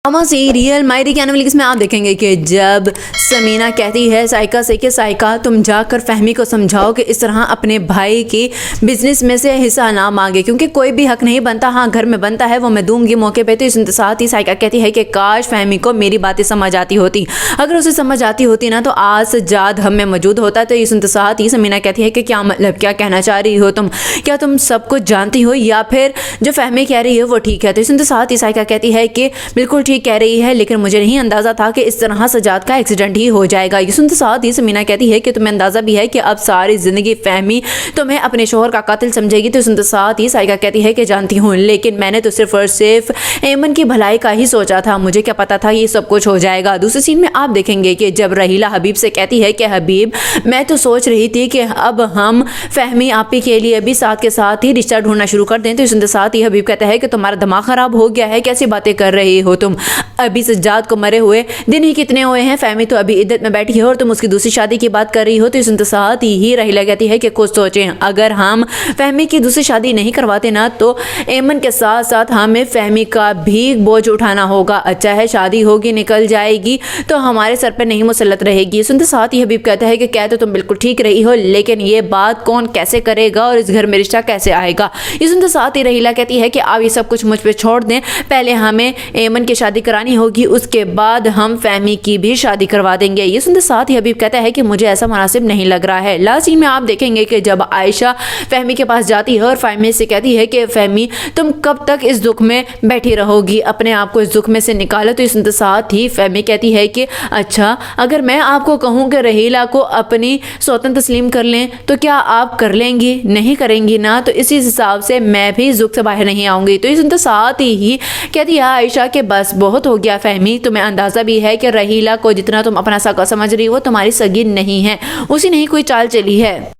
Drama serial मायरी के आने वाली इसमें आप देखेंगे कि जब समीना कहती है साइका से कि साइका तुम जाकर फहमी को समझाओ कि इस तरह अपने भाई की बिजनेस में से हिस्सा ना मांगे, क्योंकि कोई भी हक नहीं बनता, हाँ घर में बनता है वो मैं दूंगी मौके पे। तो इस साथ ही साइका कहती है कि काश फहमी को मेरी बातें समझ आती होती, अगर उसे समझ आती होती ना तो आज सज्जाद हम में मौजूद होता। तो इस साथ ही समीना कहती है कि क्या मतलब, क्या कहना चाह रही हो तुम, क्या तुम सब कुछ जानती हो या फिर जो फहमी कह रही है वो ठीक है। तो इस साथ ही साइका कहती है कि बिल्कुल ठीक कह रही है, लेकिन मुझे नहीं अंदाजा था कि इस तरह सजाद का एक्सीडेंट ही हो जाएगा। ये सुनते साथ ही समीना कहती है कि तुम्हें अंदाजा भी है कि अब सारी जिंदगी फहमी तुम्हें अपने शोहर का कातिल समझेगी। तो सुनते साथ ही साइका कहती है कि जानती हूँ, लेकिन मैंने तो सिर्फ और सिर्फ एमन की भलाई का ही सोचा था, मुझे क्या पता था ये सब कुछ हो जाएगा। दूसरे सीन में आप देखेंगे कि जब रहीला हबीब से कहती है कि हबीब मैं तो सोच रही थी कि अब हम फहमी आपी के लिए भी साथ के साथ ही रिश्ता ढूंढना शुरू कर दें। तो सुनते साथ ही हबीब कहता है कि तुम्हारा दिमाग खराब हो गया है, कैसी बातें कर रही हो तुम, अभी सज्जाद को मरे हुए दिन ही कितने हुए हैं, फहमी तो अभी इद्दत में बैठी है और तुम उसकी दूसरी शादी की बात कर रही हो। तो सुनते साथ ही रहीला कहती है कि कुछ सोचें, अगर हम फहमी की दूसरी शादी नहीं करवाते ना तो एमन के साथ साथ हमें फहमी का भी बोझ उठाना होगा। अच्छा है शादी होगी निकल जाएगी तो हमारे सर पर नहीं मुसल्लत रहेगी। सुनते साथ ही हबीब कहता है कि क्या तो तुम बिल्कुल ठीक रही हो, लेकिन ये बात कौन कैसे करेगा और इस घर में रिश्ता कैसे आएगा। ये सुनते साथ ही रहीला कहती है कि आप ये सब कुछ मुझ पे छोड़ दें, पहले हमें एमन की शादी करानी होगी, उसके बाद हम फहमी की भी शादी करवा देंगे। ये सुनते साथ ही हबीब कहता है कि मुझे ऐसा मुनासिब नहीं लग रहा है। लास्ट सीन में आप देखेंगे कि जब आयशा फहमी के पास जाती है और फहमी से कहती है कि फहमी तुम कब तक इस दुख में बैठी रहोगी, अपने आप को इस दुख में से निकालो। तो इस सुनते साथ ही फहमी कहती है कि अच्छा अगर मैं आपको कहूँ कि रहीला को अपनी सौतन तस्लीम कर लें तो क्या आप कर लेंगी, नहीं करेंगी ना, तो इसी हिसाब से मैं भी इस दुख से बाहर नहीं आऊंगी। तो इस सुनते साथ ही कहती है आयशा के बस बहुत हो गया फहमी, तुम्हें अंदाजा भी है कि रहीला को जितना तुम अपना सगा समझ रही हो तुम्हारी सगी नहीं है, उसी नहीं कोई चाल चली है।